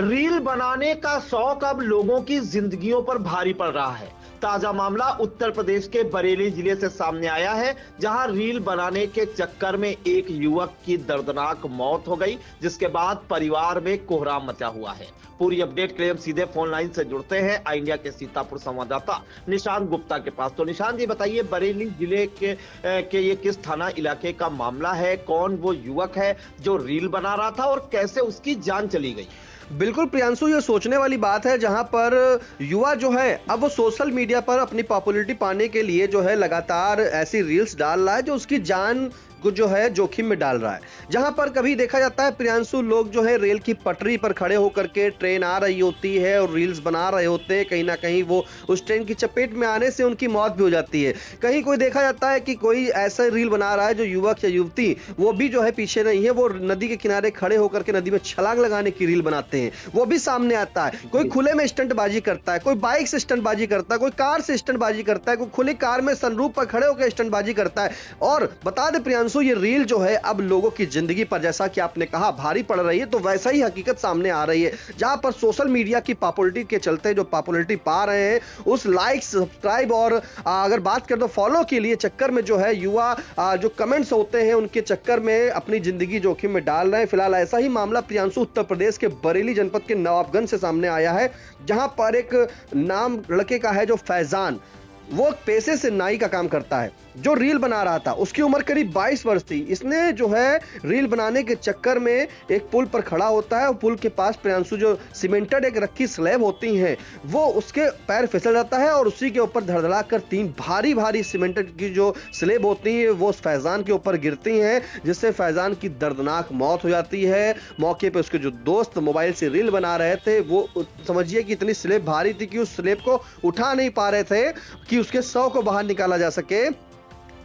Reel बनाने का शौक अब लोगों की जिंदगियों पर भारी पड़ रहा है। ताजा मामला उत्तर प्रदेश के बरेली जिले से सामने आया है, जहां रील बनाने के चक्कर में एक युवक की दर्दनाक मौत हो गई, जिसके बाद परिवार में कोहराम मचा हुआ है। पूरी अपडेट के लिए हम सीधे फोन लाइन से जुड़ते हैं आई इंडिया के सीतापुर संवाददाता निशांत गुप्ता के पास। तो निशांत जी बताइए, बरेली जिले के ये किस थाना इलाके का मामला है? कौन वो युवक है जो रील बना रहा था और कैसे उसकी जान चली गई? बिल्कुल प्रियांशु, ये सोचने वाली बात है जहां पर युवा जो है अब वो सोशल मीडिया पर अपनी पॉपुलैरिटी पाने के लिए जो है लगातार ऐसी रील्स डाल रहा है जो उसकी जान को जो है जोखिम में डाल रहा है। जहां पर कभी देखा जाता है प्रियांशु, लोग जो है रेल की पटरी पर खड़े होकर के ट्रेन आ रही होती है और रील्स बना रहे होते हैं, कहीं ना कहीं वो उस ट्रेन की चपेट में आने से उनकी मौत भी हो जाती है। कहीं कोई देखा जाता है कि कोई ऐसा रील बना रहा है जो युवक या युवती वो भी जो है पीछे नहीं है, वो नदी के किनारे खड़े होकर के नदी में छलांग लगाने की रील बनाते हैं, वो भी सामने आता है। कोई खुले में स्टंटबाजी करता है, कोई बाइक से स्टंटबाजी करता है, कोई कार से स्टंटबाजी करता है, कोई खुली कार में सनरूफ पर खड़े होकर स्टंटबाजी करता है। और बता दे प्रियांशु, ये रील जो है अब लोगों की जिंदगी पर, जैसा कि आपने कहा, भारी पड़ रही है, तो वैसा ही हकीकत सामने आ रही है। जहां पर सोशल मीडिया की पॉपुलैरिटी के चलते जो पॉपुलैरिटी पा रहे हैं, उस लाइक सब्सक्राइब और अगर बात करें तो फॉलो के लिए चक्कर में जो है युवा जो कमेंट्स होते हैं उनके चक्कर में अपनी जिंदगी जोखिम में डाल रहे हैं। फिलहाल ऐसा ही मामला प्रियांशु उत्तर प्रदेश के बरेली जनपद के नवाबगंज से सामने आया है, जहां पर एक नाम लड़के का है जो फैजान, वो पेशे से नाई का काम करता है। जो रील बना रहा था उसकी उम्र करीब 22 वर्ष थी। इसने जो है रील बनाने के चक्कर में एक पुल पर खड़ा होता है और पुल के पास प्रियांशु जो सीमेंटेड एक रखी स्लैब होती हैं वो उसके पैर फिसल जाता है और उसी के ऊपर धड़धड़ा कर 3 भारी भारी सीमेंटेड की जो स्लैब होती है वो फैजान के ऊपर गिरती हैं, जिससे फैजान की दर्दनाक मौत हो जाती है। मौके पे उसके जो दोस्त मोबाइल से रील बना रहे थे वो समझिए कि इतनी स्लैब भारी थी कि उस स्लैब को उठा नहीं पा रहे थे कि उसके शव को बाहर निकाला जा सके,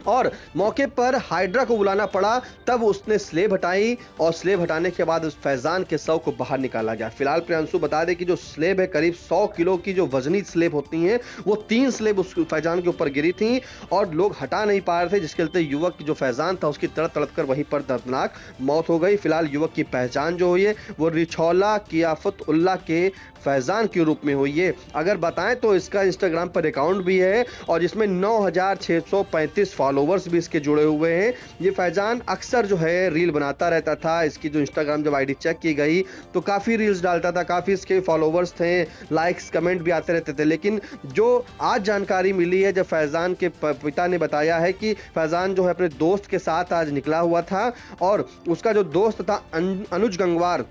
और मौके पर हाइड्रा को बुलाना पड़ा। तब उसने स्लेब हटाई और स्लेब हटाने के बाद उस फैजान के शव को बाहर निकाला गया। फिलहाल प्रियांशु बता दें कि जो स्लेब है करीब 100 किलो की जो वजनी स्लेब होती हैं वो 3 स्लेब उस फैजान के ऊपर गिरी थी और लोग हटा नहीं पा रहे थे, जिसके चलते युवक जो फैजान था उसकी तड़प तड़प कर वहीं पर दर्दनाक मौत हो गई। फिलहाल युवक की पहचान जो हुई है वो रिछौला कियाफत उल्लाह के फैजान के रूप में हुई है। अगर बताएं तो इसका इंस्टाग्राम पर अकाउंट भी है और जिसमें 9635 फॉलोवर्स भी इसके जुड़े हुए हैं। ये फैजान अक्सर जो है रील बनाता रहता था। इसकी जो इंस्टाग्राम जब आईडी चेक की गई तो काफ़ी रील्स डालता था, काफ़ी इसके फॉलोवर्स थे, लाइक्स कमेंट भी आते रहते थे। लेकिन जो आज जानकारी मिली है, जब फैजान के पिता ने बताया है कि फैजान जो है अपने दोस्त के साथ आज निकला हुआ था और उसका जो दोस्त था अनुज गंगवार,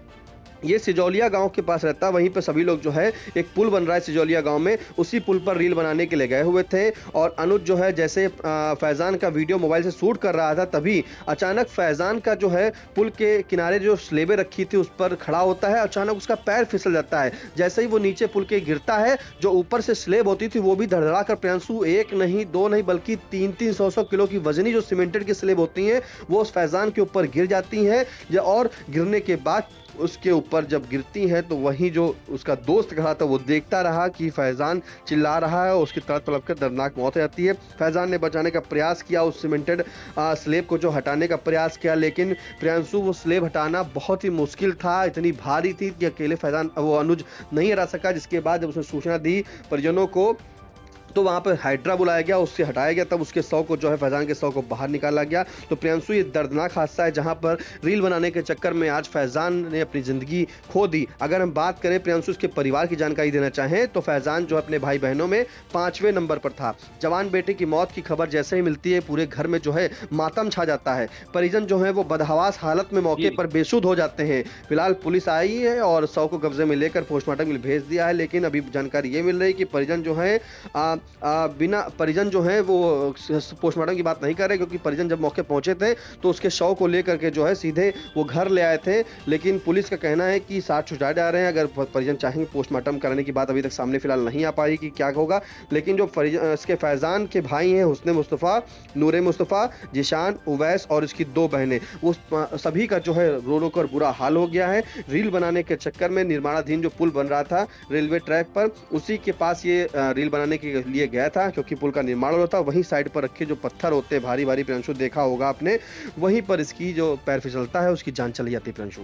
ये सिजौलिया गांव के पास रहता है। वहीं पर सभी लोग जो है एक पुल बन रहा है सिजौलिया गांव में, उसी पुल पर रील बनाने के लिए गए हुए थे और अनुज जो है जैसे फैजान का वीडियो मोबाइल से शूट कर रहा था तभी अचानक फैजान का जो है पुल के किनारे जो स्लेबें रखी थी उस पर खड़ा होता है। अचानक उसका पैर फिसल जाता है। जैसे ही वो नीचे पुल के गिरता है, जो ऊपर से स्लेब होती थी वो भी धड़धड़ा कर प्रियांशु 1 नहीं 2 नहीं बल्कि 3-3 100 किलो की वजनी जो सीमेंटेड की स्लेब होती हैं वो उस फैजान के ऊपर गिर जाती हैं। और गिरने के बाद उसके ऊपर जब गिरती है तो वहीं जो उसका दोस्त खड़ा था वो देखता रहा कि फैजान चिल्ला रहा है और उसकी तड़प तड़प कर दर्दनाक मौत हो जाती है। फैजान ने बचाने का प्रयास किया, उस सीमेंटेड स्लेब को जो हटाने का प्रयास किया, लेकिन प्रियांशु वो स्लेब हटाना बहुत ही मुश्किल था, इतनी भारी थी कि अकेले फैजान वो अनुज नहीं हटा सका। जिसके बाद जब उसने सूचना दी परिजनों को तो वहाँ पर हाइड्रा बुलाया गया, उससे हटाया गया, तब उसके शव को जो है फैजान के शव को बाहर निकाला गया। तो प्रियांशु ये दर्दनाक हादसा है जहाँ पर रील बनाने के चक्कर में आज फैजान ने अपनी ज़िंदगी खो दी। अगर हम बात करें प्रियांशु उसके परिवार की जानकारी देना चाहें तो फैजान जो अपने भाई बहनों में 5वें नंबर पर था। जवान बेटे की मौत की खबर जैसे ही मिलती है पूरे घर में जो है मातम छा जाता है। परिजन जो है वो बदहवास हालत में मौके पर बेसुध हो जाते हैं। फिलहाल पुलिस आई है और शव को कब्जे में लेकर पोस्टमार्टम के लिए भेज दिया है, लेकिन अभी जानकारी ये मिल रही है कि परिजन जो है बिना परिजन जो है वो पोस्टमार्टम की बात नहीं कर रहे, क्योंकि परिजन जब मौके पहुंचे थे तो उसके शव को लेकर के जो है सीधे वो घर ले आए थे। लेकिन पुलिस का कहना है कि साथ छुड़ाए जा रहे हैं। अगर परिजन चाहेंगे पोस्टमार्टम कराने की बात अभी तक सामने फिलहाल नहीं आ पाई कि क्या होगा, लेकिन जो इसके फैजान के भाई हैं हुस्ने मुस्तफ़ा, नूरे मुस्तफ़ा, जिशान, उवैस और इसकी 2 बहनें, वो सभी का जो है रो रो कर बुरा हाल हो गया है। रील बनाने के चक्कर में निर्माणाधीन जो पुल बन रहा था रेलवे ट्रैक पर, उसी के पास ये रील बनाने के लिए गया था, क्योंकि पुल का निर्माण होता है। वहीं साइड पर रखे जो पत्थर होते हैं भारी भारी, प्रियांशु देखा होगा आपने, वहीं पर इसकी जो पैर फिसलता है उसकी जान चली जाती है प्रियांशु।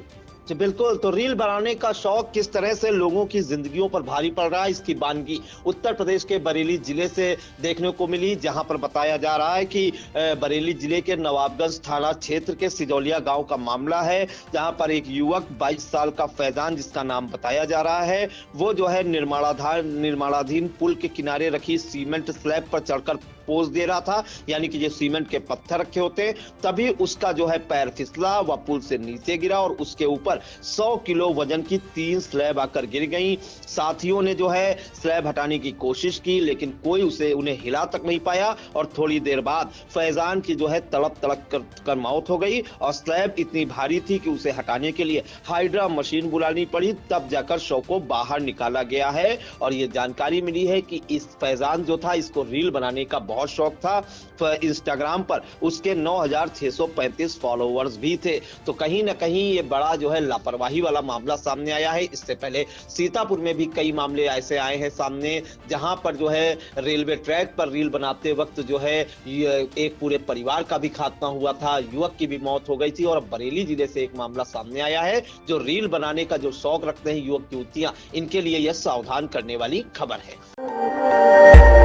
जी बिल्कुल, तो रील बनाने का शौक किस तरह से लोगों की जिंदगियों पर भारी पड़ रहा है, इसकी वानगी उत्तर प्रदेश के बरेली जिले से देखने को मिली, जहां पर बताया जा रहा है कि बरेली जिले के नवाबगंज थाना क्षेत्र के सिजौलिया गांव का मामला है, जहां पर एक युवक 22 साल का फैजान, जिसका नाम बताया जा रहा है, वो जो है निर्माणाधीन पुल के किनारे रखी सीमेंट स्लैब पर चढ़कर पोज दे रहा था, यानी कि ये सीमेंट के पत्थर रखे होते हैं, तभी उसका जो है पैर फिसला, वह पुल से नीचे गिरा और उसके ऊपर 100 किलो वजन की 3 स्लैब आकर गिर गई। साथियों ने जो है स्लैब हटाने की कोशिश की, लेकिन कोई उन्हें हिला तक नहीं पाया और थोड़ी देर बाद फैजान की जो है तड़प कर मौत हो गई और स्लैब इतनी भारी थी कि उसे हटाने के लिए हाइड्रा मशीन बुलानी पड़ी, तब जाकर शव को बाहर निकाला गया है। और ये जानकारी मिली है कि इस फैजान जो था, इसको रील बनाने का बहुत शौक था। इंस्टाग्राम पर उसके 9635 फॉलोअर्स भी थे। तो कहीं ना कहीं ये बड़ा जो है लापरवाही वाला मामला सामने आया है। इससे पहले सीतापुर में भी कई मामले ऐसे आए हैं सामने, जहां पर जो है रेलवे ट्रैक पर रील बनाते वक्त जो है एक पूरे परिवार का भी खात्मा हुआ था, युवक की भी मौत हो गई थी। और बरेली जिले से एक मामला सामने आया है, जो रील बनाने का जो शौक रखते हैं युवक युवतियां, इनके लिए यह सावधान करने वाली खबर है।